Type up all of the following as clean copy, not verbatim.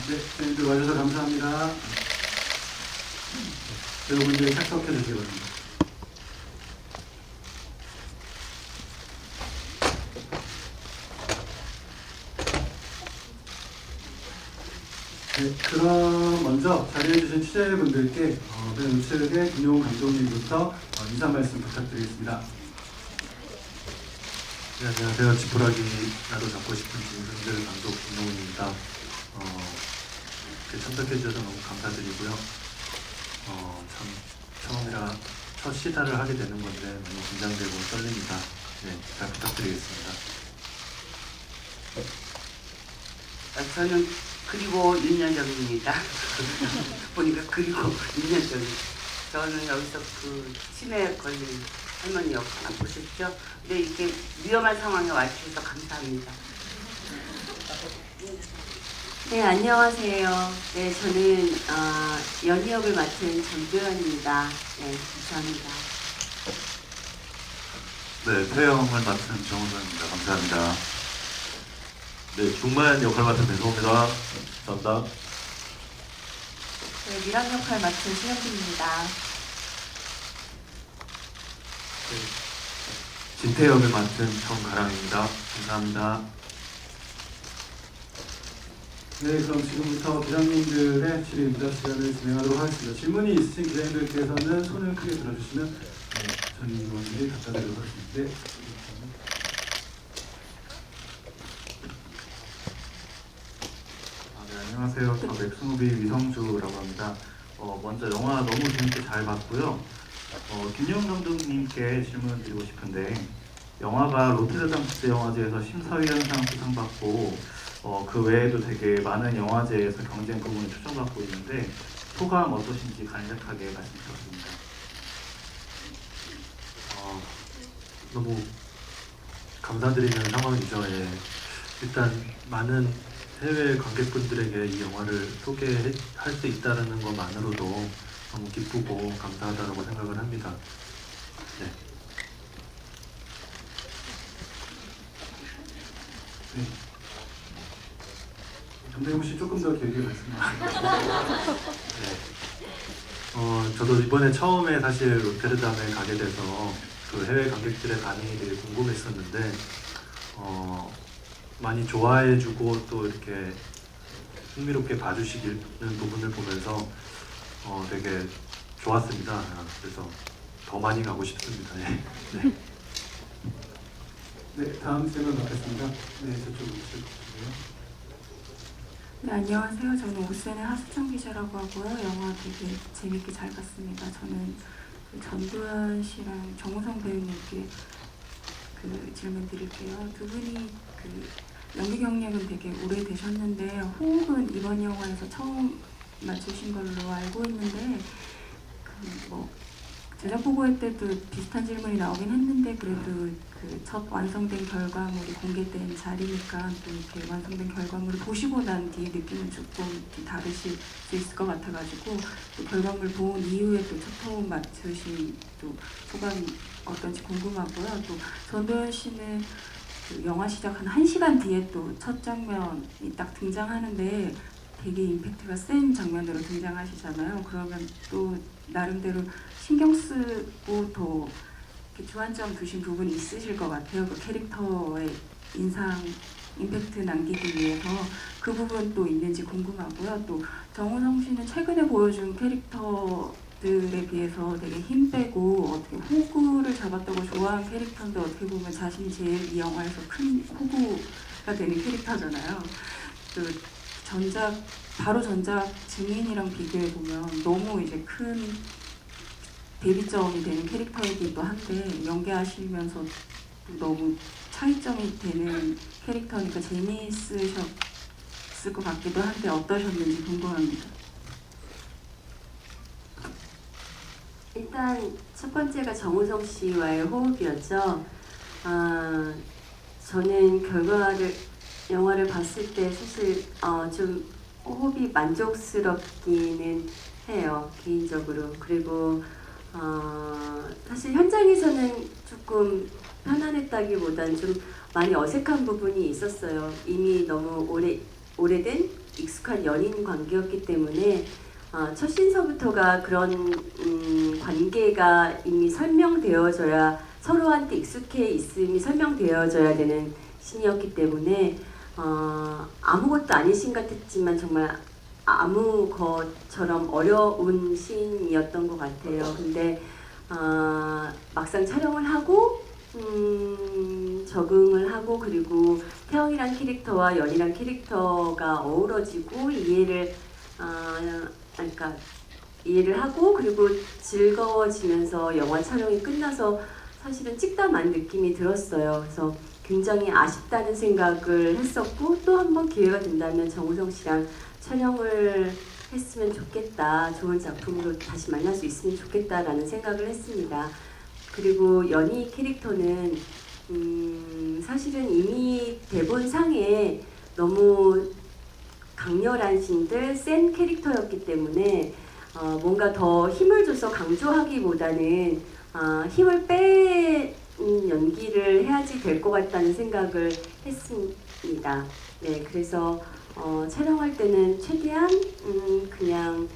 네, 선생님들 와주셔서 감사합니다. 여러분들 착석해 주시기 바랍니다. 네, 그럼 먼저 자리해주신 취재분들께 우측의 김용훈 감독님부터 인사 말씀 부탁드리겠습니다. 네, 안녕하세요. 지푸라기 나도 잡고 싶은 김승들 감독 김용훈입니다. 이렇게 참석해 주셔서 너무 감사드리고요. 참 처음이라 첫 시사를 하게 되는 건데 너무 긴장되고 떨립니다. 네, 잘 부탁드리겠습니다. 저는 그리고 1년 전입니다. 보니까 그리고 1년 전. 저는 여기서 그 치매 걸린 할머니 역할 맡고 싶죠. 근데 이렇게 위험한 상황에 와주셔서 감사합니다. 네, 안녕하세요. 네, 저는 연희 역을 맡은 전도연입니다. 네, 감사합니다. 네, 태영을 맡은 정우성입니다. 감사합니다. 네, 중만 역할 맡은 배성호입니다. 감사합니다. 네, 미랑 역할 맡은 신현빈입니다. 진태역을 맡은 정가랑입니다. 감사합니다. 네, 그럼 지금부터 기자님들의 질의응답 시간을 진행하도록 하겠습니다. 질문이 있으신 기자님들께서는 손을 크게 들어주시면 전 의원들이 답변 드리도록 하겠습니다. 네. 네, 안녕하세요. 저 맥스무비 위성주라고 합니다. 먼저 영화 너무 재밌게 잘 봤고요. 김용 감독님께 질문 드리고 싶은데 영화가 로테르담 국제영화제에서 심사위원상 수상받고 그 외에도 되게 많은 영화제에서 경쟁 부분을 초청받고 있는데 소감 어떠신지 간략하게 말씀 부탁드립니다. 너무 감사드리는 상황이죠. 예. 일단 많은 해외 관객분들에게 이 영화를 소개할 수 있다는 것만으로도 너무 기쁘고 감사하다고 생각을 합니다. 네. 네. 전대웅 씨 조금 더 길게 말씀하세요. 네. 저도 이번에 처음에 사실 로테르담에 가게 돼서 그 해외 관객들의 반응이 되게 궁금했었는데 많이 좋아해주고 또 이렇게 흥미롭게 봐주시는 부분을 보면서 되게 좋았습니다. 그래서 더 많이 가고 싶습니다. 네. 네. 네, 다음 질문 받겠습니다. 네, 저쪽으로 오시고요. 네, 안녕하세요. 저는 오센의 하수정 기자라고 하고요. 영화 되게 재밌게 잘 봤습니다. 저는 그 전도연 씨랑 정우성 배우님께 그 질문 드릴게요. 두 분이 그 연기 경력은 되게 오래되셨는데 호흡은 이번 영화에서 처음 맞추신 걸로 알고 있는데 그 뭐 제작 보고회 때도 비슷한 질문이 나오긴 했는데 그래도 그 첫 완성된 결과물이 공개된 자리니까 또 이렇게 완성된 결과물을 보시고 난 뒤에 느낌은 조금 다르실 수 있을 것 같아가지고 또 결과물 본 이후에 또 첫 호흡 맞추신 또 소감이 어떤지 궁금하고요. 또 전도연 씨는 그 영화 시작 한 1시간 뒤에 또 첫 장면이 딱 등장하는데 되게 임팩트가 센 장면으로 등장하시잖아요. 그러면 또 나름대로 신경 쓰고 더 이렇게 주안점 두신 부분이 있으실 것 같아요. 그 캐릭터의 인상, 임팩트 남기기 위해서 그 부분 또 있는지 궁금하고요. 또 정우성 씨는 최근에 보여준 캐릭터들에 비해서 되게 힘 빼고 어떻게 호구를 잡았다고 좋아한 캐릭터인데 어떻게 보면 자신이 제일 이 영화에서 큰 호구가 되는 캐릭터잖아요. 또 바로 전작 증인이랑 비교해 보면 너무 이제 큰 대비점이 되는 캐릭터이기도 한데 연기하시면서 너무 차이점이 되는 캐릭터니까 재미있으셨을 것 같기도 한데 어떠셨는지 궁금합니다. 일단 첫 번째가 정우성 씨와의 호흡이었죠. 저는 영화를 봤을 때 사실 좀 호흡이 만족스럽기는 해요, 개인적으로. 그리고 사실 현장에서는 조금 편안했다기보단 좀 많이 어색한 부분이 있었어요. 이미 너무 오래된 익숙한 연인 관계였기 때문에 첫 신서부터가 그런 관계가 이미 설명되어져야, 서로한테 익숙해 있음이 설명되어져야 되는 신이었기 때문에 아무것도 아닌 신 같았지만 정말 아무 것처럼 어려운 신이었던 것 같아요. 근데 막상 촬영을 하고 적응을 하고, 그리고 태영이란 캐릭터와 연이란 캐릭터가 어우러지고 그러니까 이해를 하고, 그리고 즐거워지면서 영화 촬영이 끝나서 사실은 찍다 만 느낌이 들었어요. 그래서 굉장히 아쉽다는 생각을 했었고, 또 한 번 기회가 된다면 정우성 씨랑 촬영을 했으면 좋겠다, 좋은 작품으로 다시 만날 수 있으면 좋겠다라는 생각을 했습니다. 그리고 연희 캐릭터는 사실은 이미 대본상에 너무 강렬한 신들, 센 캐릭터였기 때문에 뭔가 더 힘을 줘서 강조하기보다는 힘을 뺀 연기를 해야지 될 것 같다는 생각을 했습니다. 네, 그래서 촬영할 때는 최대한 그냥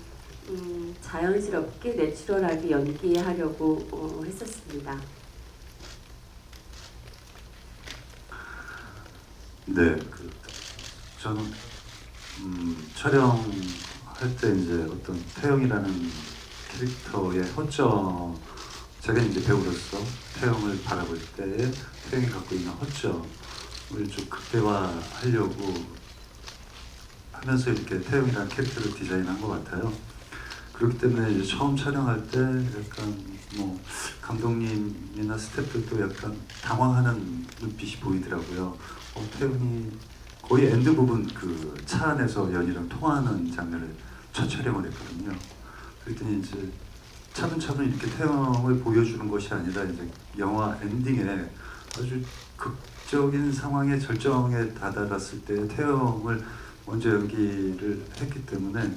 자연스럽게 내추럴하게 연기하려고 했었습니다. 네, 저는 촬영할 때 이제 어떤 태영이라는 캐릭터의 허점, 제가 이제 배우로서 태영을 바라볼 때 태영이 갖고 있는 허점을 좀 극대화하려고 하면서 이렇게 태영이라는 캐릭터를 디자인한 것 같아요. 그렇기 때문에 이제 처음 촬영할 때 약간 뭐 감독님이나 스태프들도 약간 당황하는 눈빛이 보이더라고요. 태영이 거의 엔드 부분 그 차 안에서 연이랑 통화하는 장면을 첫 촬영을 했거든요. 그랬더니 이제 차분차분 이렇게 태영을 보여주는 것이 아니라 이제 영화 엔딩에 아주 극적인 상황의 절정에 다다랐을 때 태영을 먼저 연기를 했기 때문에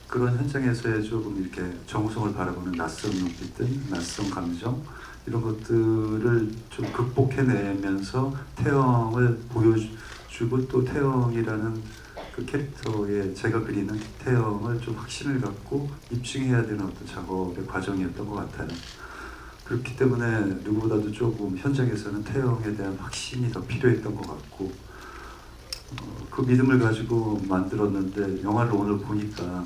그런 현장에서의 조금 이렇게 정우성을 바라보는 낯선 눈빛들, 낯선 감정 이런 것들을 좀 극복해내면서 태영을 보여주고, 또 태영이라는 그 캐릭터에 제가 그리는 태영을 좀 확신을 갖고 입증해야 되는 어떤 작업의 과정이었던 것 같아요. 그렇기 때문에 누구보다도 조금 현장에서는 태영에 대한 확신이 더 필요했던 것 같고, 그 믿음을 가지고 만들었는데 영화를 오늘 보니까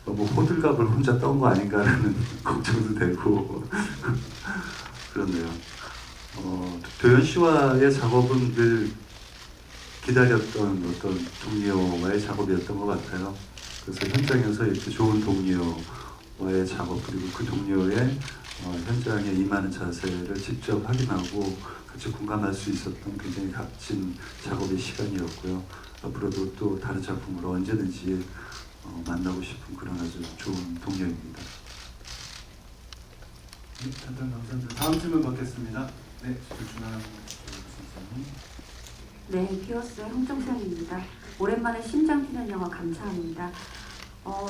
너무 호들갑을 혼자 떤 거 아닌가라는 걱정도 되고 그렇네요. 도연 씨와의 작업은 늘 기다렸던 어떤 동료와의 작업이었던 것 같아요. 그래서 현장에서 이렇게 좋은 동료와의 작업, 그리고 그 동료의 현장에 임하는 자세를 직접 확인하고 같이 공감할 수 있었던 굉장히 값진 작업의 시간이었고요. 앞으로도 또 다른 작품으로 언제든지 만나고 싶은 그런 아주 좋은 동료입니다. 네, 답변 감사합니다. 다음 질문 받겠습니다. 네, 준하 선생님. 네, 피어스의 홍정선입니다. 오랜만에 심장 뛰는 영화 감사합니다.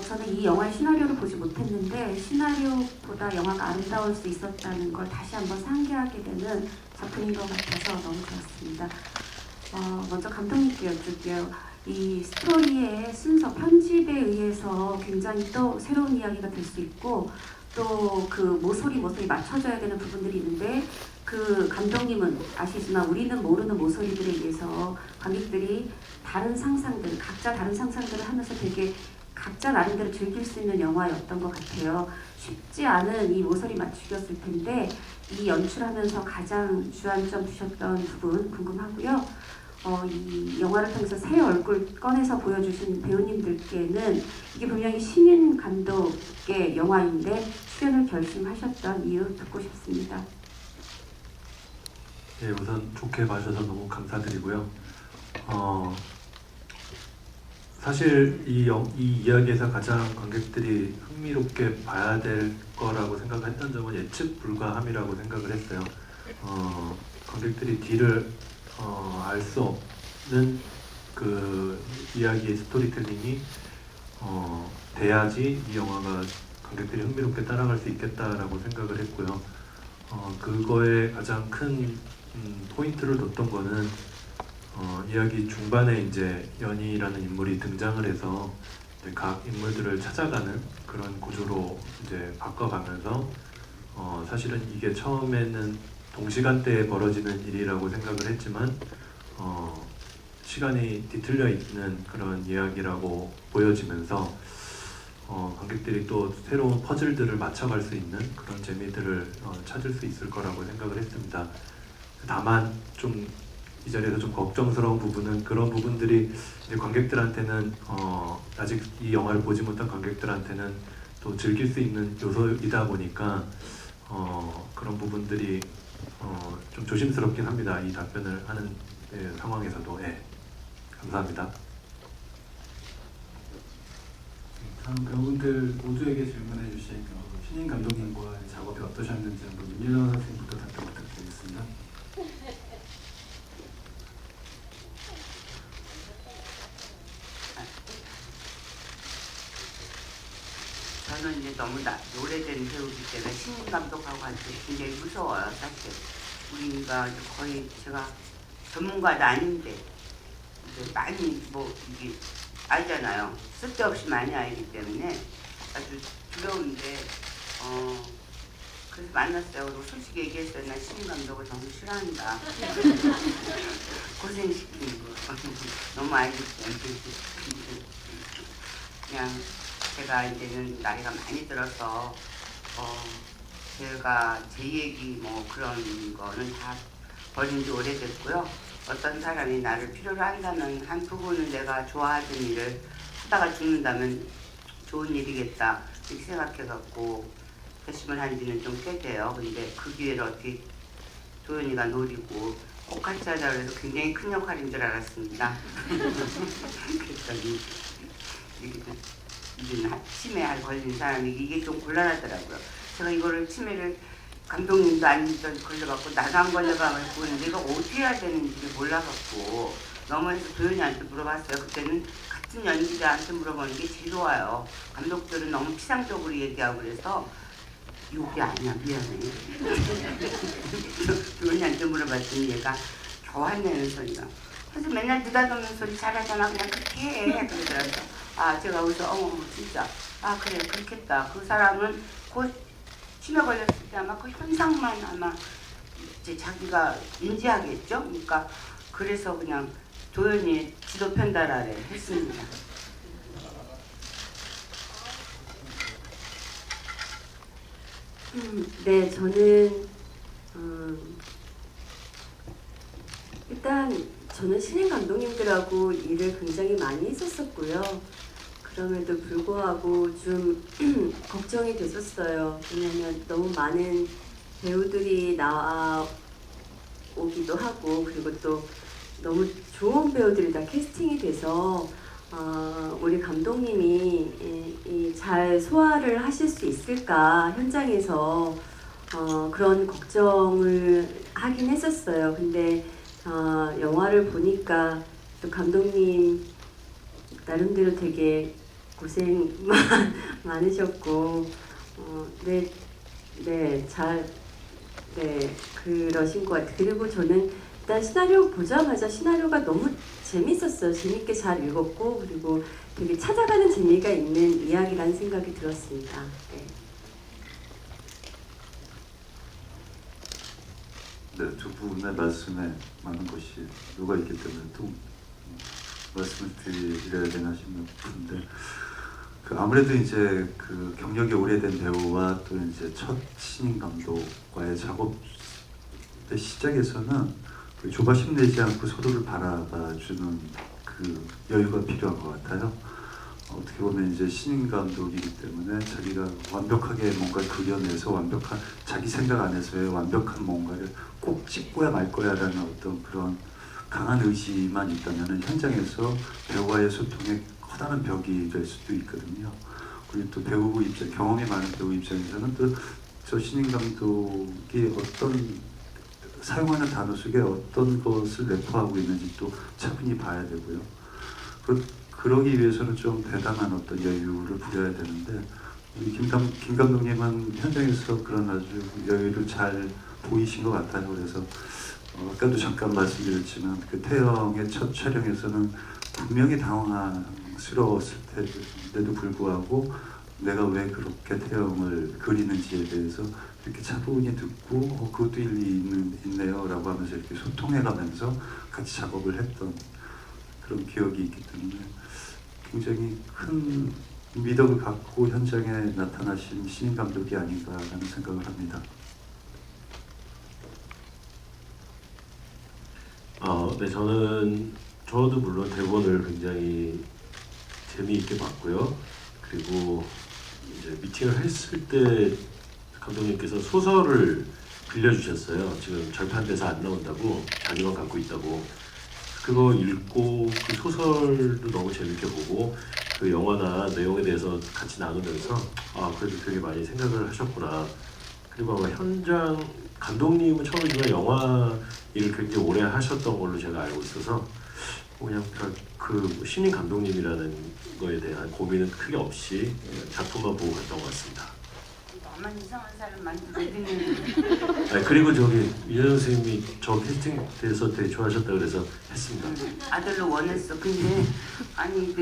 저는 이 영화의 시나리오를 보지 못했는데 시나리오보다 영화가 아름다울 수 있었다는 걸 다시 한번 상기하게 되는 작품인 것 같아서 너무 좋았습니다. 먼저 감독님께 여쭐게요. 이 스토리의 순서, 편집에 의해서 굉장히 또 새로운 이야기가 될 수 있고, 또 그 모서리 맞춰져야 되는 부분들이 있는데, 그 감독님은 아시지만 우리는 모르는 모서리들에 의해서 관객들이 각자 다른 상상들을 하면서 되게 각자 나름대로 즐길 수 있는 영화였던 것 같아요. 쉽지 않은 이 모서리 맞추기였을 텐데, 이 연출하면서 가장 주안점 두셨던 부분 궁금하고요. 이 영화를 통해서 새 얼굴 꺼내서 보여주신 배우님들께는 이게 분명히 신인 감독의 영화인데 출연을 결심하셨던 이유 듣고 싶습니다. 예, 우선 좋게 봐주셔서 너무 감사드리고요. 사실 이 이야기에서 가장 관객들이 흥미롭게 봐야 될 거라고 생각했던 점은 예측 불가함이라고 생각을 했어요. 관객들이 뒤를 알 수 없는 그 이야기의 스토리텔링이 돼야지 이 영화가 관객들이 흥미롭게 따라갈 수 있겠다라고 생각을 했고요. 그거에 가장 큰 포인트를 뒀던 거는 이야기 중반에 이제 연희라는 인물이 등장을 해서 이제 각 인물들을 찾아가는 그런 구조로 이제 바꿔가면서 사실은 이게 처음에는 동시간대에 벌어지는 일이라고 생각을 했지만 시간이 뒤틀려 있는 그런 이야기라고 보여지면서 관객들이 또 새로운 퍼즐들을 맞춰갈 수 있는 그런 재미들을 찾을 수 있을 거라고 생각을 했습니다. 다만 좀 이 자리에서 좀 걱정스러운 부분은 그런 부분들이 이제 관객들한테는 아직 이 영화를 보지 못한 관객들한테는 또 즐길 수 있는 요소이다 보니까 그런 부분들이 좀 조심스럽긴 합니다. 이 답변을 하는 상황에서도. 예. 감사합니다. 다음 배우분들 모두에게 질문해 주신 신인 감독님과의 작업이 어떠셨는지 한번 윤일원 선생님부터 답변 부탁드리겠습니다. 저는 이제 너무 오래된 배우기 때문에 신인 감독하고 할 때 굉장히 무서워요. 사실 우리가 거의 제가 전문가도 아닌데 이제 많이 뭐 이게 알잖아요. 쓸데없이 많이 알기 때문에 아주 두려운데 그래서 만났어요. 그리고 솔직히 얘기했어요. 난 신인 감독을 너무 싫어한다. 고생시키는 거 너무 알기 때문에 그냥 제가 이제는 나이가 많이 들어서 제가 제 얘기 뭐 그런 거는 다 버린 지 오래됐고요. 어떤 사람이 나를 필요로 한다면 한 부분을 내가 좋아하던 일을 하다가 죽는다면 좋은 일이겠다 이렇게 생각해갖고 결심을 한 지는 좀 꽤 돼요. 근데 그 기회를 어떻게 도연이가 노리고 꼭 같이 하자 그래서 굉장히 큰 역할인 줄 알았습니다. 그랬더니 이게 치매에 걸린 사람이 이게 좀 곤란하더라고요. 제가 이거를 치매를 감독님도 안 걸려갖고 나도 안 걸려가지고 내가 어떻게 해야 되는지 몰라갖고 너무해서 도연이한테 물어봤어요. 그때는 같은 연기자한테 물어보는 게 제일 좋아요. 감독들은 너무 피상적으로 얘기하고 그래서 욕이 아니야 미안해. 도연이한테 물어봤더니 얘가 겨우 한내는 소리가 그래서 맨날 느닷없는 소리 잘하잖아 그냥 그렇게 해. 그러더라고요. 아 제가 여기서 진짜 그래 그렇겠다. 그 사람은 곧 치매 걸렸을 때 아마 그 현상만 아마 이제 자기가 인지하겠죠. 그러니까 그래서 그냥 도연이 지도 편달하래 했습니다. 네, 저는 일단 저는 신인 감독님들하고 일을 굉장히 많이 했었었고요. 그럼에도 불구하고 좀 걱정이 됐었어요. 왜냐하면 너무 많은 배우들이 나오기도 하고 그리고 또 너무 좋은 배우들이 다 캐스팅이 돼서 우리 감독님이 잘 소화를 하실 수 있을까 현장에서 그런 걱정을 하긴 했었어요. 근데 영화를 보니까 또 감독님 나름대로 되게 고생 많으셨고 그러신 것 같아요. 그리고 저는 일단 시나리오 보자마자 시나리오가 너무 재밌었어요. 재밌게 잘 읽었고 그리고 되게 찾아가는 재미가 있는 이야기라는 생각이 들었습니다. 네, 두 분의 말씀에 많은 것이 녹아 있기 때문에 또 말씀을 드려야 되나 싶은데 아무래도 이제 그 경력이 오래된 배우와 또 이제 첫 신인 감독과의 작업의 시작에서는 조바심 내지 않고 서로를 바라봐주는 그 여유가 필요한 것 같아요. 어떻게 보면 이제 신인 감독이기 때문에 자기가 완벽하게 뭔가 그려내서 자기 생각 안에서의 완벽한 뭔가를 꼭 찍고야 말 거야라는 어떤 그런 강한 의지만 있다면 현장에서 배우와의 소통에 커다란 벽이 될 수도 있거든요. 그리고 또 배우 입장, 경험이 많은 배우 입장에서는 또 저 신인 감독이 어떤 사용하는 단어 속에 어떤 것을 내포하고 있는지 또 차분히 봐야 되고요. 그러기 위해서는 좀 대담한 어떤 여유를 부려야 되는데 우리 김 감독님은 현장에서 그런 아주 여유를 잘 보이신 것 같아요. 그래서 아까도 잠깐 말씀드렸지만 그 태영의 첫 촬영에서는 분명히 당황스러웠을 텐데도 불구하고 내가 왜 그렇게 태영을 그리는지에 대해서 이렇게 차분히 듣고 그것도 일리 있네요 라고 하면서 이렇게 소통해가면서 같이 작업을 했던 그런 기억이 있기 때문에 굉장히 큰 미덕을 갖고 현장에 나타나신 신인 감독이 아닌가라는 생각을 합니다. 네, 저도 물론 대본을 굉장히 재미있게 봤고요. 그리고 이제 미팅을 했을 때 감독님께서 소설을 빌려주셨어요. 지금 절판돼서 안 나온다고, 자기만 갖고 있다고. 그거 읽고 그 소설도 너무 재밌게 보고 그 영화나 내용에 대해서 같이 나누면서 그래도 되게 많이 생각을 하셨구나. 그리고 아마 현장 감독님은 처음이지만 영화 일을 굉장히 오래 하셨던 걸로 제가 알고 있어서 그냥 그 신인 감독님이라는 거에 대한 고민은 크게 없이 작품만 보고 갔던 것 같습니다. 나만 이상한 사람 만들거든요. 그리고 저기 이현 선생님이 저 캐스팅 돼서 되게 좋아하셨다 그래서 했습니다. 아들로 원했어. 근데 아니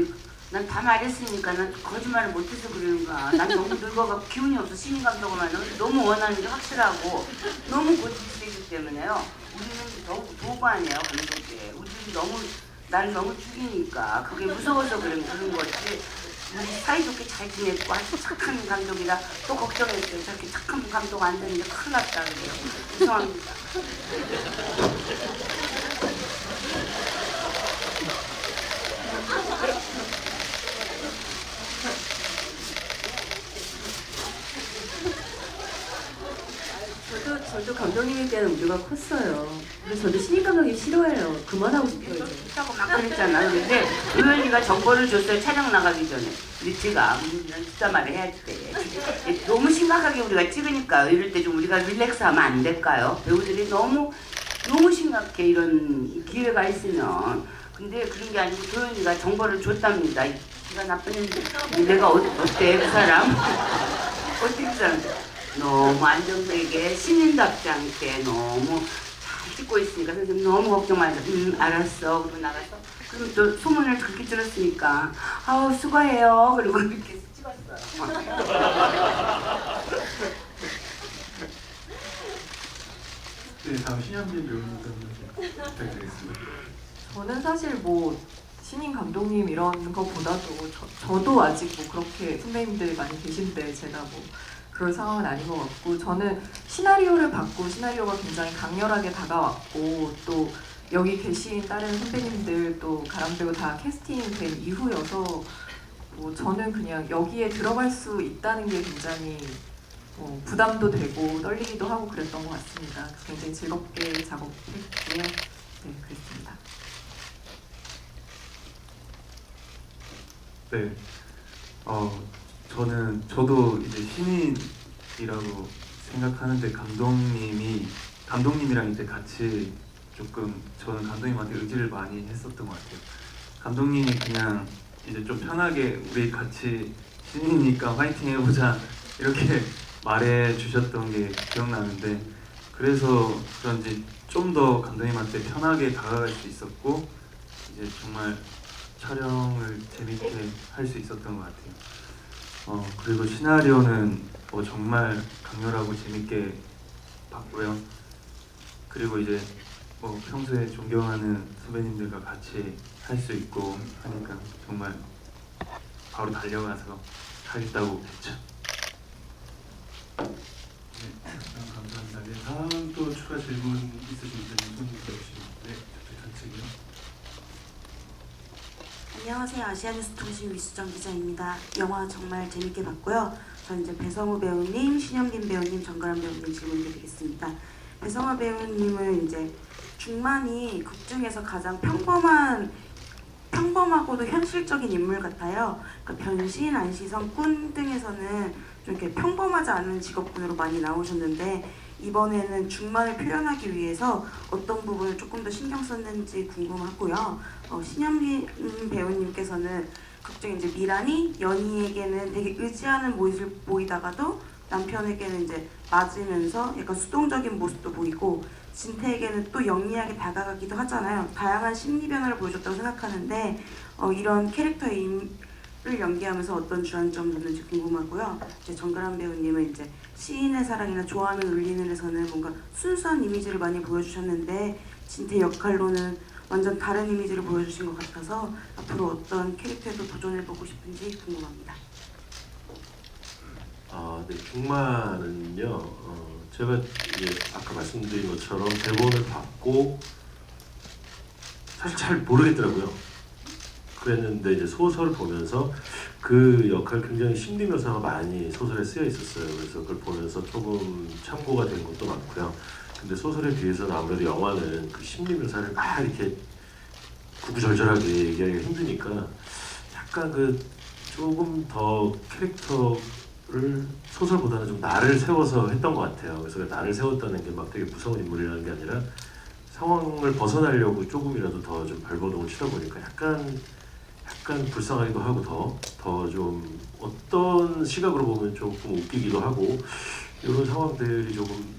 난 다 말했으니까 난 거짓말을 못해서 그러는 거야. 난 너무 늙어가 기운이 없어. 신인 감독을 만나면 너무 원하는 게 확실하고 너무 고집세기 때문에요. 우리는 너무 도관이에요 감독이. 우리는 나를 너무 죽이니까 그게 무서워서 그런 거지. 우리 사이좋게 잘 지냈고 아주 착한 감독이라 또 걱정했어요. 저렇게 착한 감독 안 되는데 큰일 났다 그래요. 죄송합니다. 저도 감독님에 대한 우려가 컸어요. 그래서 저도 신인 감독님 싫어해요. 그만하고 싶어요. 하고 막 그랬잖아. 근데 도현이가 정보를 줬어요. 촬영 나가기 전에. 근데 제가 진짜 말을 해야 돼. 너무 심각하게 우리가 찍으니까 이럴 때 좀 우리가 릴렉스하면 안 될까요? 배우들이 너무 심각해 이런 기회가 있으면. 근데 그런 게 아니고 도현이가 정보를 줬답니다. 기가 나쁘는데 내가 어때 그 사람? 어떻게 그 사람? 너무 안정되게 신인답지 않게 너무 잘 찍고 있으니까 선생님 너무 걱정 마세요. 알았어. 그러고 나가서 그럼 또 소문을 그렇게 들었으니까 아우 수고해요. 그리고 이렇게 찍었어요. 네, 다음 신현빈 배우님도 부탁드리겠습니다. 저는 사실 뭐 신인 감독님 이런 거보다도 저도 아직 뭐 그렇게 선배님들 많이 계신데 제가 뭐 그럴 상황은 아닌 것 같고, 저는 시나리오를 받고 시나리오가 굉장히 강렬하게 다가왔고 또 여기 계신 다른 선배님들 또 가람배우 다 캐스팅된 이후여서 뭐 저는 그냥 여기에 들어갈 수 있다는 게 굉장히 부담도 되고 떨리기도 하고 그랬던 것 같습니다. 굉장히 즐겁게 작업했고요. 네, 그랬습니다. 네, 저도 이제 신인이라고 생각하는데 감독님이랑 이제 같이 조금 저는 감독님한테 의지를 많이 했었던 것 같아요. 감독님이 그냥 이제 좀 편하게 우리 같이 신인이니까 화이팅 해보자 이렇게 말해 주셨던 게 기억나는데, 그래서 그런지 좀 더 감독님한테 편하게 다가갈 수 있었고 이제 정말 촬영을 재밌게 할 수 있었던 것 같아요. 그리고 시나리오는 정말 강렬하고 재밌게 봤고요. 그리고 이제 평소에 존경하는 선배님들과 같이 할 수 있고 하니까 정말 바로 달려가서 하겠다고 했죠. 네, 감사합니다. 네, 다음 또 추가 질문 있으신 분들 손 들어주시면 저쪽 좌측이요. 안녕하세요. 아시아뉴스 통신 위수정 기자입니다. 영화 정말 재밌게 봤고요. 전 이제 배성우 배우님, 신현빈 배우님, 정가람 배우님 질문드리겠습니다. 배성우 배우님은 이제 중만이 극 중에서 가장 평범하고도 현실적인 인물 같아요. 그러니까 변신, 안시성, 꾼 등에서는 좀 이렇게 평범하지 않은 직업군으로 많이 나오셨는데 이번에는 중만을 표현하기 위해서 어떤 부분을 조금 더 신경 썼는지 궁금하고요. 신현빈 배우님께서는 극중 이제 미란이 연희에게는 되게 의지하는 모습을 보이다가도 남편에게는 이제 맞으면서 약간 수동적인 모습도 보이고 진태에게는 또 영리하게 다가가기도 하잖아요. 다양한 심리 변화를 보여줬다고 생각하는데 이런 캐릭터를 연기하면서 어떤 주안점 있는지 궁금하고요. 이제 정가람 배우님은 이제 시인의 사랑이나 좋아하면 울리는에서는 뭔가 순수한 이미지를 많이 보여주셨는데 진태 역할로는 완전 다른 이미지를 보여주신 것 같아서 앞으로 어떤 캐릭터에도 도전해보고 싶은지 궁금합니다. 네, 빅마는요. 제가 이제 아까 말씀드린 것처럼 대본을 받고 사실 잘 모르겠더라고요. 그랬는데 이제 소설을 보면서 그 역할 굉장히 심리 묘사가 많이 소설에 쓰여 있었어요. 그래서 그걸 보면서 조금 참고가 된 것도 많고요. 근데 소설에 비해서는 아무래도 영화는 그 심리 묘사를 막 이렇게 구구절절하게 얘기하기가 힘드니까 약간 그 조금 더 캐릭터를 소설보다는 좀 나를 세워서 했던 것 같아요. 그래서 나를 세웠다는 게 막 되게 무서운 인물이라는 게 아니라 상황을 벗어나려고 조금이라도 더 좀 발버둥을 치다 보니까 약간 불쌍하기도 하고 더 좀 어떤 시각으로 보면 조금 웃기기도 하고 이런 상황들이 조금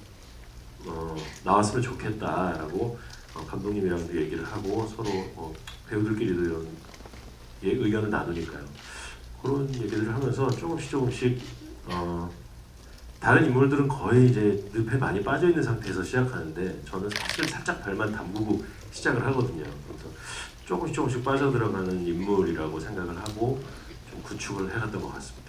나왔으면 좋겠다라고 감독님이랑도 얘기를 하고 서로 배우들끼리도 이런 의견을 나누니까요. 그런 얘기를 하면서 조금씩 다른 인물들은 거의 이제 늪에 많이 빠져 있는 상태에서 시작하는데 저는 사실 살짝 발만 담그고 시작을 하거든요. 그래서 조금씩 빠져들어가는 인물이라고 생각을 하고 좀 구축을 해갔던 것 같습니다.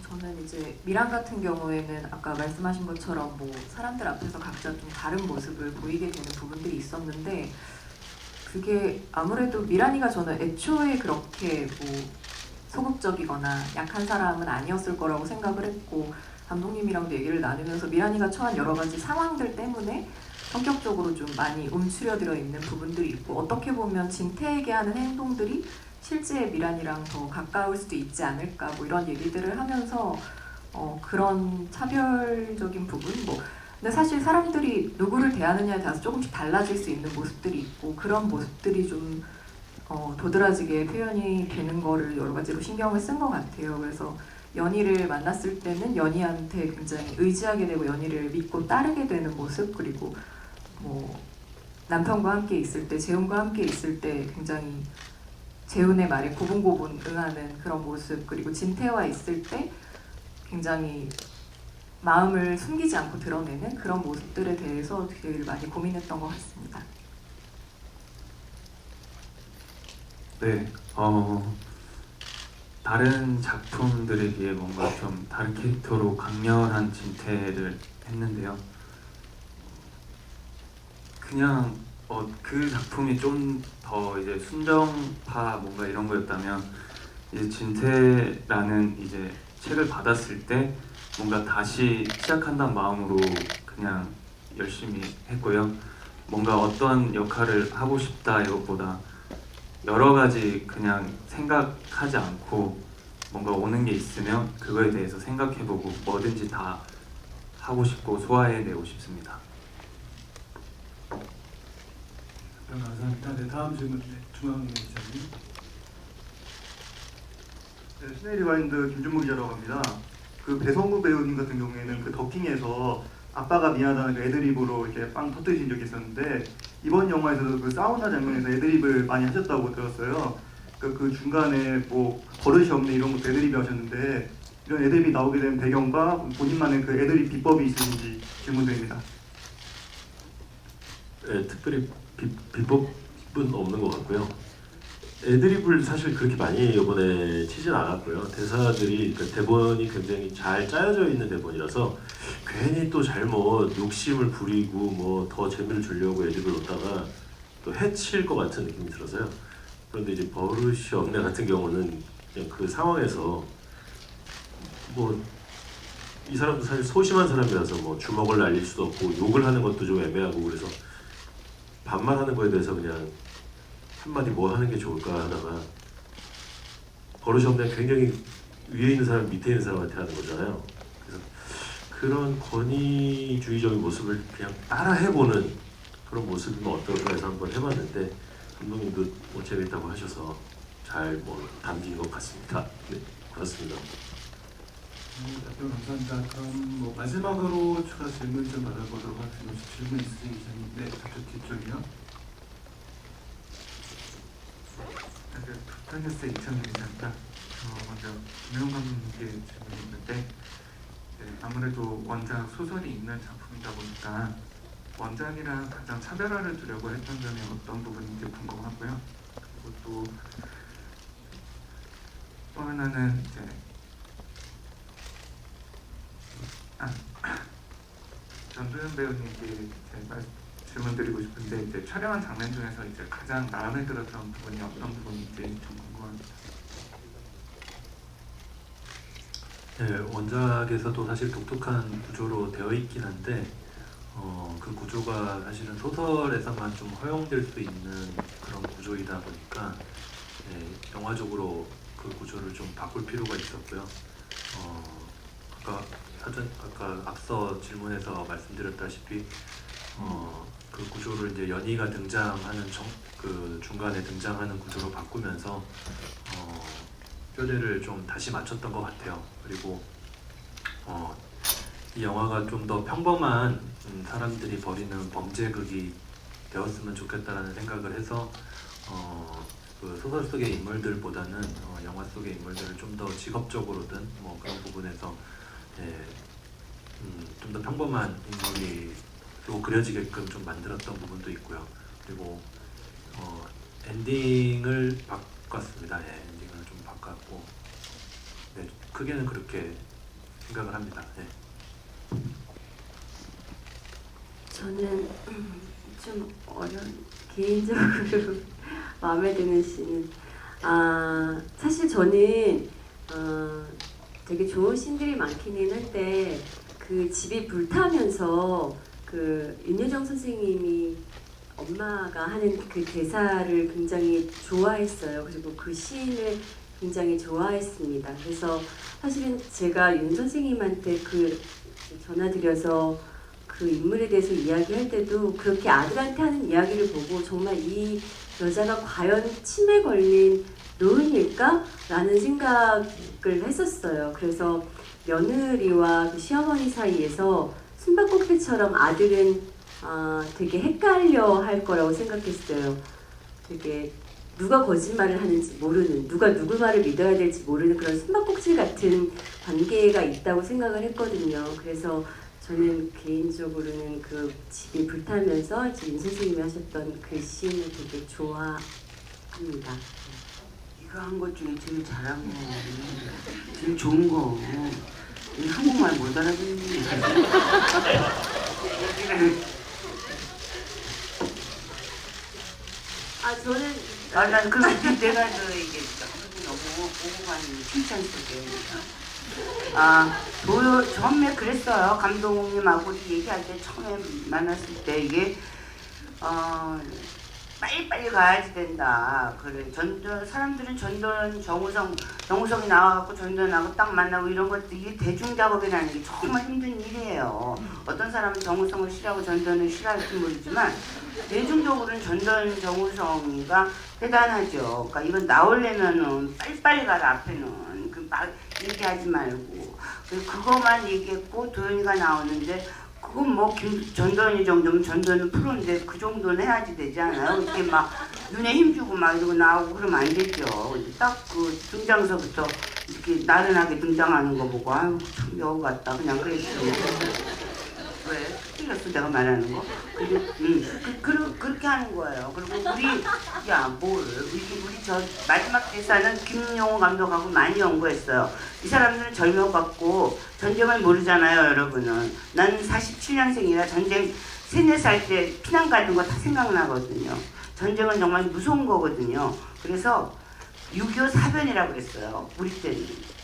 저는 이제 미란 같은 경우에는 아까 말씀하신 것처럼 뭐 사람들 앞에서 각자 좀 다른 모습을 보이게 되는 부분들이 있었는데 그게 아무래도 미란이가 저는 애초에 그렇게 뭐 소극적이거나 약한 사람은 아니었을 거라고 생각을 했고 감독님이랑도 얘기를 나누면서 미란이가 처한 여러 가지 상황들 때문에 성격적으로 좀 많이 움츠려들어 있는 부분들이 있고 어떻게 보면 진태에게 하는 행동들이 실제 미란이랑 더 가까울 수도 있지 않을까 뭐 이런 얘기들을 하면서 그런 차별적인 부분 뭐 근데 사실 사람들이 누구를 대하느냐에 따라서 조금씩 달라질 수 있는 모습들이 있고 그런 모습들이 좀 도드라지게 표현이 되는 거를 여러 가지로 신경을 쓴 것 같아요. 그래서 연희를 만났을 때는 연희한테 굉장히 의지하게 되고 연희를 믿고 따르게 되는 모습 그리고 뭐 남편과 함께 있을 때 재훈과 함께 있을 때 굉장히 재훈의 말에 고분고분 응하는 그런 모습 그리고 진태와 있을 때 굉장히 마음을 숨기지 않고 드러내는 그런 모습들에 대해서 되게 많이 고민했던 것 같습니다. 네, 다른 작품들에 비해 뭔가 좀 다른 캐릭터로 강렬한 진태를 했는데요. 그냥 그 작품이 좀 더 이제 순정파 뭔가 이런 거였다면 이제 진태라는 이제 책을 받았을 때 뭔가 다시 시작한다는 마음으로 그냥 열심히 했고요. 뭔가 어떤 역할을 하고 싶다 이것보다 여러 가지 그냥 생각하지 않고 뭔가 오는 게 있으면 그거에 대해서 생각해보고 뭐든지 다 하고 싶고 소화해내고 싶습니다. 감사합니다. 네, 다음 질문 중앙 기자님. 네, 시네 리와인드 김준무 기자라고 합니다. 그 배성우 배우님 같은 경우에는 그 더킹에서 아빠가 미안하다는 그 애드립으로 이렇게 빵 터뜨리신 적이 있었는데 이번 영화에서도 그 사우나 장면에서 애드립을 많이 하셨다고 들었어요. 그 중간에 뭐 버릇이 없네 이런 것도 애드립이 하셨는데 이런 애드립이 나오게 된 배경과 본인만의 그 애드립 비법이 있으신지 질문드립니다. 네, 특별히 비법은 없는 것 같고요. 애드립을 사실 그렇게 많이 이번에 치진 않았고요. 대사들이 그러니까 대본이 굉장히 잘 짜여져 있는 대본이라서 괜히 또 잘못 욕심을 부리고 뭐 더 재미를 주려고 애드립을 넣다가 또 해칠 것 같은 느낌이 들어서요. 그런데 이제 버릇이 없네 같은 경우는 그냥 그 상황에서 뭐 이 사람도 사실 소심한 사람이라서 뭐 주먹을 날릴 수도 없고 욕을 하는 것도 좀 애매하고 그래서 반말하는 거에 대해서 그냥 한마디 뭐 하는 게 좋을까 하다가 버릇이 없는 굉장히 위에 있는 사람 밑에 있는 사람한테 하는 거잖아요. 그래서 그런 권위주의적인 모습을 그냥 따라 해보는 그런 모습이면 어떨까 해서 한번 해봤는데 감독님도 뭐 재밌다고 하셔서 잘 뭐 담긴 것 같습니다. 네, 그렇습니다. 답변 감사합니다. 그럼 뭐 마지막으로 추가 질문 좀 받아보도록 하겠습니다. 혹시 질문 있으신 기자님? 네, 저쪽 뒤쪽이요. 부탄뉴스 이창민 기자입니다. 먼저 김용 감독님께 질문이 있는데 아무래도 원작 소설이 있는 작품이다 보니까 원작이랑 가장 차별화를 두려고 했던 점이 어떤 부분인지 궁금하고요. 그리고 또 하나는 이제 전도연 배우님께 질문 드리고 싶은데 이제 촬영한 장면 중에서 이제 가장 마음에 들었던 부분이 어떤 부분인지 좀 궁금합니다. 네, 원작에서도 사실 독특한 구조로 되어 있긴 한데 그 구조가 사실은 소설에서만 좀 허용될 수 있는 그런 구조이다 보니까 영화적으로 그 구조를 좀 바꿀 필요가 있었고요. 아까 앞서 질문에서 말씀드렸다시피 그 구조를 이제 연희가 등장하는 그 중간에 등장하는 구조로 바꾸면서 뼈대를 좀 다시 맞췄던 것 같아요. 그리고 이 영화가 좀 더 평범한 사람들이 벌이는 범죄극이 되었으면 좋겠다라는 생각을 해서 그 소설 속의 인물들보다는 영화 속의 인물들을 좀 더 직업적으로든 뭐 그런 부분에서 좀 더 평범한 인물로 그려지게끔 좀 만들었던 부분도 있고요. 그리고 엔딩을 바꿨습니다. 엔딩을 좀 바꿨고 크게는 그렇게 생각을 합니다. 저는 좀 개인적으로 마음에 드는 씬은 사실 저는 되게 좋은 씬들이 많기는 한데 그 집이 불타면서 그 윤여정 선생님이 엄마가 하는 그 대사를 굉장히 좋아했어요. 그리고 그 씬을 굉장히 좋아했습니다. 그래서 사실은 제가 윤 선생님한테 전화드려서 그 인물에 대해서 이야기할 때도 그렇게 아들한테 하는 이야기를 보고 정말 이 여자가 과연 치매 걸린 노인일까? 라는 생각을 했었어요. 그래서 며느리와 그 시어머니 사이에서 숨바꼭질처럼 아들은 되게 헷갈려 할 거라고 생각했어요. 되게 누가 거짓말을 하는지 모르는, 누가 누구 말을 믿어야 될지 모르는 그런 숨바꼭질 같은 관계가 있다고 생각을 했거든요. 그래서 저는 개인적으로는 그 집이 불타면서 지금 선생님이 하셨던 그 씬을 되게 좋아합니다. 이거 한 것 중에 제일 잘한 거, 제일 좋은 거. 한국말 못 알아듣는 저는 난 그렇게 내가 이게 너무 오고 가는 칭찬 속에 처음에 그랬어요. 감독님하고 얘기할 때 처음에 만났을 때 이게 빨리빨리 가야지 된다. 그래 사람들은 전도연 정우성이 나와갖고 전도연하고 딱 만나고 이런 것도 이게 대중 작업이라는 게 정말 힘든 일이에요. 어떤 사람은 정우성을 싫어하고 전도연을 싫어할지 모르지만 대중적으로는 전도연 정우성이가 대단하죠. 그러니까 이건 나오려면은 빨리빨리 가라. 앞에는 막 얘기하지 말고 그거만 얘기했고 도연이가 나오는데. 그건 뭐 전도연이 정도면 전도연은 프로인데 그 정도는 해야지 되지 않아요? 이렇게 막 눈에 힘주고 막 이러고 나오고 그러면 안 되죠. 딱 그 등장서부터 이렇게 나른하게 등장하는 거 보고 아유 참 여우 같다 그냥 그랬어요. 왜? 틀렸어 내가 말하는 거? 그렇게 하는 거예요. 그리고 우리 저 마지막 대사는 김용호 감독하고 많이 연구했어요. 이 사람들은 젊어갖고 전쟁을 모르잖아요, 여러분은. 나는 47년생이라 전쟁 3, 4살 때 피난 가는 거 다 생각나거든요. 전쟁은 정말 무서운 거거든요. 그래서 6.25 사변이라고 그랬어요. 우리 때는.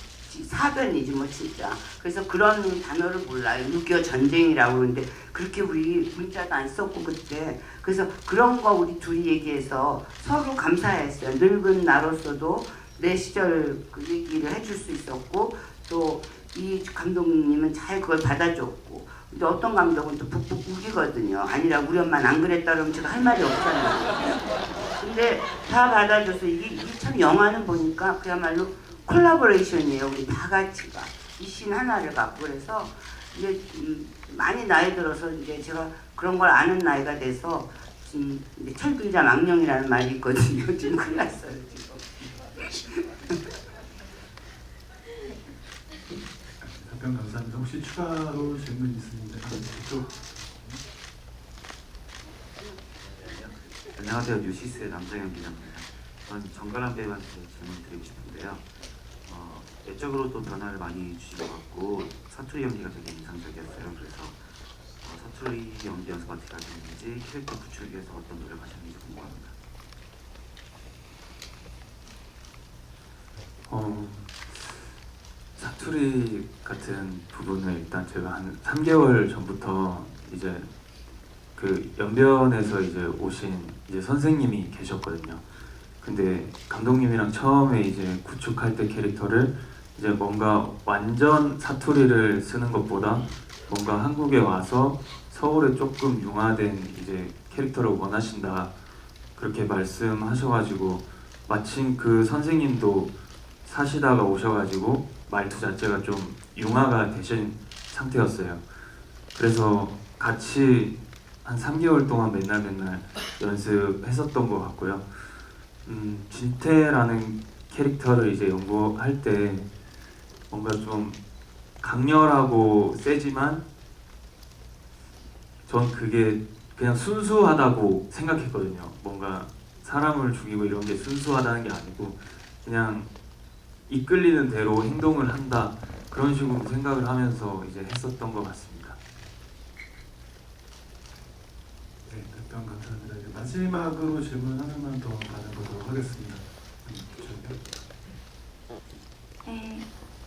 사변이지 뭐 진짜. 그래서 그런 단어를 몰라요. 6.25 전쟁이라고 그러는데 그렇게 우리 문자도 안 썼고 그때. 그래서 그런 거 우리 둘이 얘기해서 서로 감사했어요. 늙은 나로서도 내 시절 그 얘기를 해줄 수 있었고 또 이 감독님은 잘 그걸 받아줬고 근데 어떤 감독은 또 북북 우기거든요. 아니라 우리 엄마는 안 그랬다 그러면 제가 할 말이 없잖아요. 근데 다 받아줘서 이게 참 영화는 보니까 그야말로 콜라보레이션이에요. 우리 다 같이가 이 씬 하나를 갖고 그래서 이제 많이 나이 들어서 이제 제가 그런 걸 아는 나이가 돼서 지금 철들자 망령이라는 말이 있거든요. 지금 큰일 났어요 지금. 답변 감사합니다. 혹시 추가로 질문 있으신데 이쪽 안녕하세요. 뉴시스의 남정현 기자입니다. 저는 정가람 배우한테 질문 드리고 싶은데요. 내적으로도 변화를 많이 주신 것 같고 사투리 연기가 되게 인상적이었어요. 그래서 사투리 연기 연습 어떻게 하셨는지 캐릭터 구축 위해서 어떤 노력하셨는지 궁금합니다. 사투리 같은 부분을 일단 제가 한 3개월 전부터 이제 그 연변에서 이제 오신 이제 선생님이 계셨거든요. 근데 감독님이랑 처음에 이제 구축할 때 캐릭터를 이제 뭔가 완전 사투리를 쓰는 것보다 뭔가 한국에 와서 서울에 조금 융화된 이제 캐릭터를 원하신다 그렇게 말씀하셔가지고 마침 그 선생님도 사시다가 오셔가지고 말투 자체가 좀 융화가 되신 상태였어요. 그래서 같이 한 3개월 동안 맨날 연습했었던 것 같고요. 진태라는 캐릭터를 이제 연구할 때 뭔가 좀 강렬하고 세지만 전 그게 그냥 순수하다고 생각했거든요. 뭔가 사람을 죽이고 이런 게 순수하다는 게 아니고 그냥 이끌리는 대로 행동을 한다 그런 식으로 생각을 하면서 이제 했었던 것 같습니다. 네, 답변 감사합니다. 이제 마지막으로 질문 하나만 더 받아보도록 하겠습니다. 네,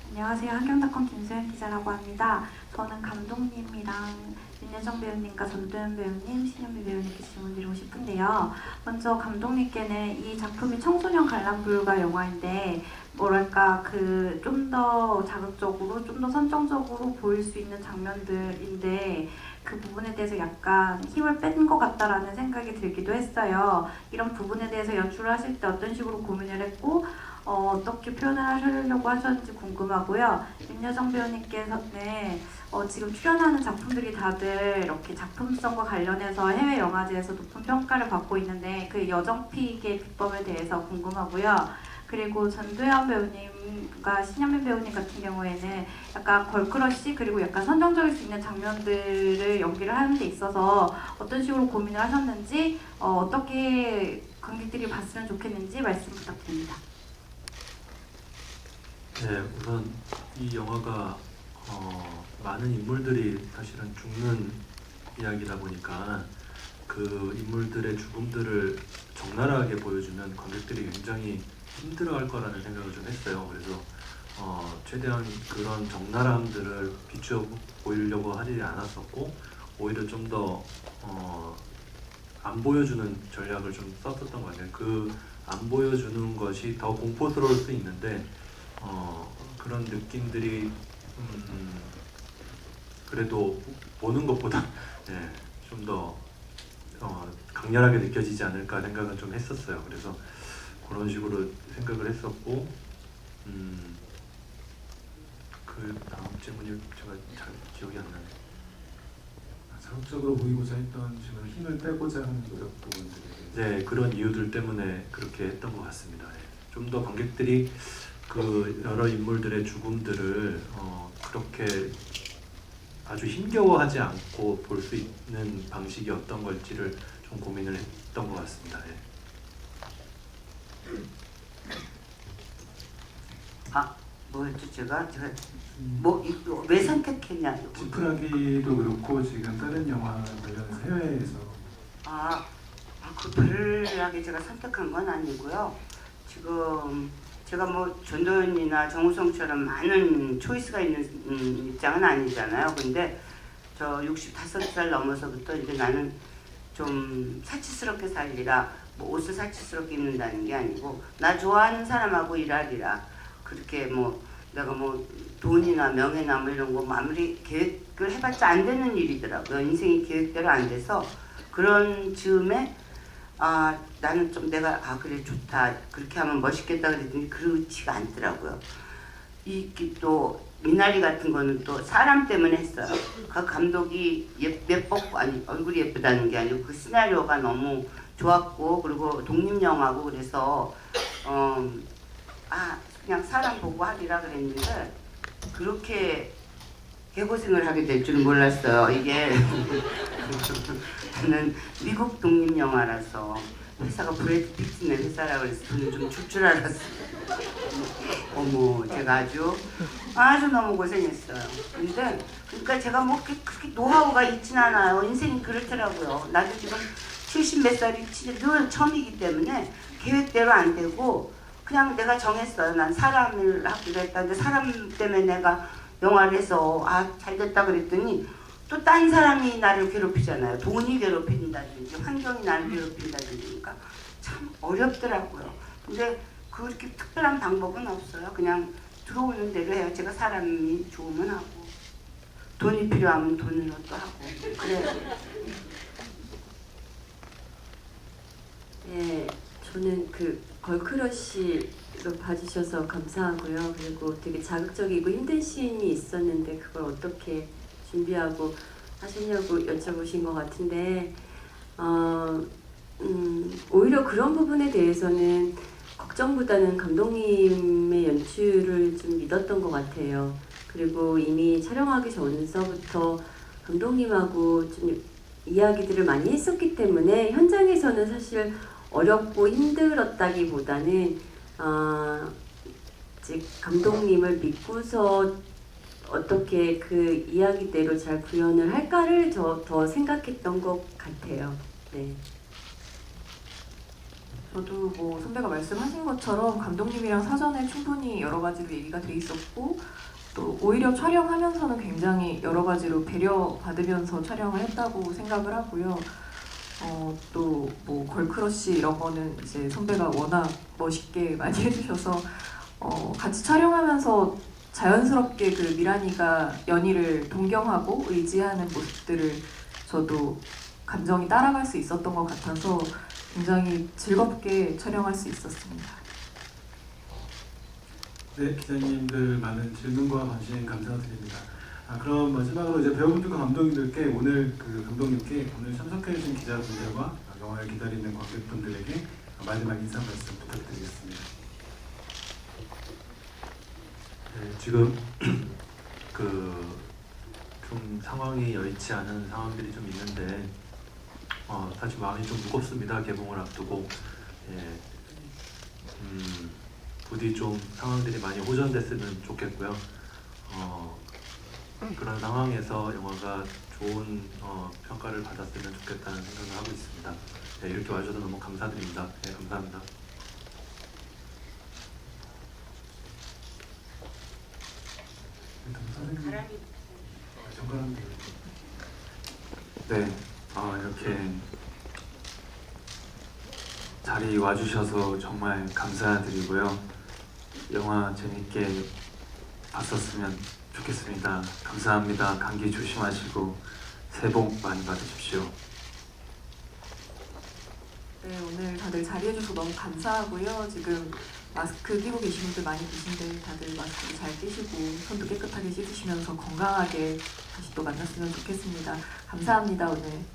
안녕하세요. 한경닷컴 김소연 기자라고 합니다. 저는 감독님이랑 윤여정 배우님과 전도연 배우님, 신현미 배우님께 질문드리고 싶은데요. 먼저 감독님께는 이 작품이 청소년 관람불가 영화인데 뭐랄까 그 좀 더 자극적으로, 좀 더 선정적으로 보일 수 있는 장면들인데 그 부분에 대해서 약간 힘을 뺀 것 같다라는 생각이 들기도 했어요. 이런 부분에 대해서 연출을 하실 때 어떤 식으로 고민을 했고 어떻게 표현을 하려고 하셨는지 궁금하고요. 윤여정 배우님께서는 지금 출연하는 작품들이 다들 이렇게 작품성과 관련해서 해외 영화제에서 높은 평가를 받고 있는데 그 여정픽의 비법에 대해서 궁금하고요. 그리고 전도연 배우님과 신현민 배우님 같은 경우에는 약간 걸크러쉬 그리고 약간 선정적일 수 있는 장면들을 연기를 하는 데 있어서 어떤 식으로 고민을 하셨는지 어떻게 관객들이 봤으면 좋겠는지 말씀 부탁드립니다. 네, 우선 이 영화가 많은 인물들이 사실은 죽는 이야기다 보니까 그 인물들의 죽음들을 적나라하게 보여주면 관객들이 굉장히 힘들어할 거라는 생각을 좀 했어요. 그래서 최대한 그런 적나라함들을 비추어 보이려고 하지 않았었고 오히려 좀 더 안 보여주는 전략을 좀 썼었던 것 같아요. 그 안 보여주는 것이 더 공포스러울 수 있는데 그런 느낌들이 그래도 보는 것보다 네, 좀 더 강렬하게 느껴지지 않을까 생각은 좀 했었어요. 그래서 그런 식으로 생각을 했었고 그 다음 질문이 제가 잘 기억이 안 나네요. 자극적으로 보이고자 했던 지금 힘을 빼고자 하는 노력 부분들이 네, 그런 이유들 때문에 그렇게 했던 것 같습니다. 좀 더 관객들이 그 여러 인물들의 죽음들을 그렇게 아주 힘겨워하지 않고 볼 수 있는 방식이 어떤 걸지를 좀 고민을 했던 것 같습니다. 예. 뭐였죠 제가 뭐 왜 선택했냐? 지푸라기도 그렇고 지금 다른 영화 관련해서 해외에서 그 별하게 제가 선택한 건 아니고요. 지금 제가 뭐 전도연이나 정우성처럼 많은 초이스가 있는 입장은 아니잖아요. 근데 저 65살 넘어서부터 이제 나는 좀 사치스럽게 살리라, 뭐 옷을 사치스럽게 입는다는 게 아니고 나 좋아하는 사람하고 일하리라. 그렇게 뭐 내가 뭐 돈이나 명예나 뭐 이런 거 마무리 계획을 해봤자 안 되는 일이더라고요. 인생이 계획대로 안 돼서 그런 즈음에 나는 좀 내가 그래 좋다 그렇게 하면 멋있겠다 그랬더니 그렇지가 않더라고요. 또 미나리 같은 거는 또 사람 때문에 했어요. 그 감독이 얼굴이 예쁘다는 게 아니고 그 시나리오가 너무 좋았고 그리고 독립영화고 그래서 그냥 사람 보고 하기라 그랬는데 그렇게 개고생을 하게 될 줄은 몰랐어요. 이게 저는 미국 독립영화라서 회사가 브래드 피트네 회사라 그래서 돈을 좀 줄 줄 알았어요. 어머 제가 아주 너무 고생했어요. 근데 그러니까 제가 뭐 그렇게 노하우가 있진 않아요. 인생이 그렇더라고요. 나도 지금 70몇 살이 늘 처음이기 때문에 계획대로 안 되고 그냥 내가 정했어요. 난 사람을 하기로 했다는데 사람 때문에 내가 영화를 해서 잘 됐다 그랬더니 또 딴 사람이 나를 괴롭히잖아요. 돈이 괴롭힌다든지 환경이 나를 괴롭힌다든지 그러니까 참 어렵더라고요. 근데 그렇게 특별한 방법은 없어요. 그냥 들어오는 대로 해요. 제가 사람이 좋으면 하고 돈이 필요하면 돈으로 또 하고 그래요. 네, 저는 그 걸크러쉬로 봐주셔서 감사하고요. 그리고 되게 자극적이고 힘든 씬이 있었는데 그걸 어떻게 준비하고 하셨냐고 여쭤보신 것 같은데 오히려 그런 부분에 대해서는 걱정보다는 감독님의 연출을 좀 믿었던 것 같아요. 그리고 이미 촬영하기 전서부터 감독님하고 좀 이야기들을 많이 했었기 때문에 현장에서는 사실 어렵고 힘들었다기보다는 이제 감독님을 믿고서 어떻게 그 이야기대로 잘 구현을 할까를 더 생각했던 것 같아요. 네. 저도 뭐 선배가 말씀하신 것처럼 감독님이랑 사전에 충분히 여러 가지로 얘기가 돼 있었고 또 오히려 촬영하면서는 굉장히 여러 가지로 배려받으면서 촬영을 했다고 생각을 하고요. 또 뭐 걸크러쉬 이런 거는 이제 선배가 워낙 멋있게 많이 해주셔서 같이 촬영하면서 자연스럽게 그 미란이가 연희를 동경하고 의지하는 모습들을 저도 감정이 따라갈 수 있었던 것 같아서 굉장히 즐겁게 촬영할 수 있었습니다. 네, 기자님들 많은 질문과 관심 감사드립니다. 그럼 마지막으로 이제 배우분들과 감독님들께 오늘 감독님께 오늘 참석해주신 기자분들과 영화를 기다리는 관객분들에게 마지막 인사 말씀 부탁드리겠습니다. 네, 지금 좀 상황이 여의치 않은 상황들이 좀 있는데 사실 마음이 좀 무겁습니다. 개봉을 앞두고 부디 좀 상황들이 많이 호전됐으면 좋겠고요. 그런 상황에서 영화가 좋은 평가를 받았으면 좋겠다는 생각을 하고 있습니다. 네, 이렇게 와주셔서 너무 감사드립니다. 네, 감사합니다. 네, 이렇게 자리 와주셔서 정말 감사드리고요. 영화 재밌게 봤었으면 좋겠습니다. 감사합니다. 감기 조심하시고 새해 복 많이 받으십시오. 네, 오늘 다들 자리해주셔서 너무 감사하고요. 지금 마스크 끼고 계신 분들 많이 계신데 다들 마스크 잘 끼시고 손도 깨끗하게 씻으시면서 건강하게 다시 또 만났으면 좋겠습니다. 감사합니다, 오늘.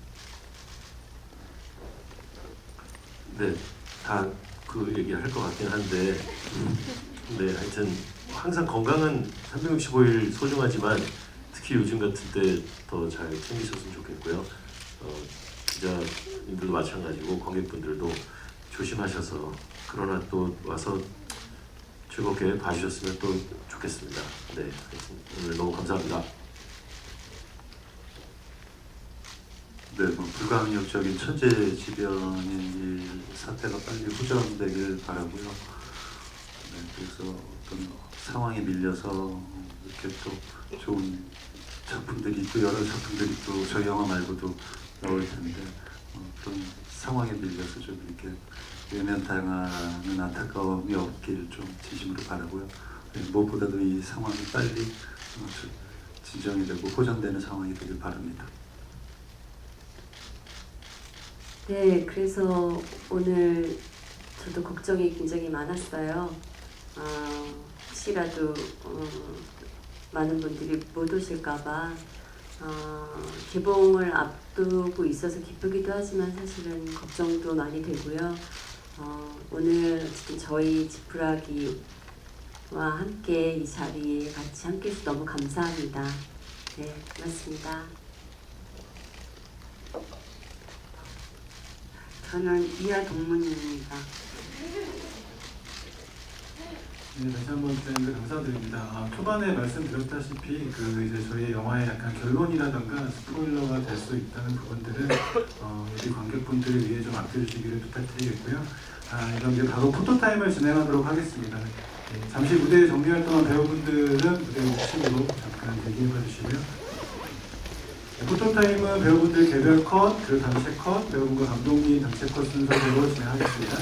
네, 다 그 얘기 할 것 같긴 한데 네, 하여튼 항상 건강은 365일 소중하지만 특히 요즘 같은 때 더 잘 챙기셨으면 좋겠고요. 기자님들도 마찬가지고 관객분들도 조심하셔서 그러나 또 와서 즐겁게 봐주셨으면 또 좋겠습니다. 네, 하여튼 오늘 너무 감사합니다. 네, 불가항력적인 천재지변인 이 사태가 빨리 호전되길 바라고요. 네, 그래서 어떤 상황에 밀려서 이렇게 또 좋은 작품들이 있고 여러 작품들이 또 저희 영화 말고도 나올 텐데 그런 상황에 밀려서 좀 이렇게 외면당하는 안타까움이 없길 좀 진심으로 바라고요. 무엇보다도 이 상황이 빨리 진정이 되고 호전되는 상황이 되길 바랍니다. 네, 그래서 오늘 저도 걱정이 굉장히 많았어요. 혹시라도 많은 분들이 못 오실까봐 개봉을 앞두고 있어서 기쁘기도 하지만 사실은 걱정도 많이 되고요. 오늘 어쨌든 저희 지푸라기와 함께 이 자리에 같이 함께 해주셔서 너무 감사합니다. 네, 고맙습니다. 저는 이하 동문입니다. 네, 다시 한번 기자님들 감사드립니다. 초반에 말씀드렸다시피 이제 저희 영화의 약간 결론이라던가 스포일러가 될 수 있다는 부분들은 우리 관객분들을 위해 좀 아껴주시기를 부탁드리겠고요. 이럼 이제 바로 포토타임을 진행하도록 하겠습니다. 네, 잠시 무대 정리 활동한 배우분들은 무대 우측으로 잠깐 대기해 주시고요. 네, 포토타임은 배우분들 개별 컷, 그리고 단체 컷, 배우분과 감독님 단체 컷 순서대로 진행하겠습니다.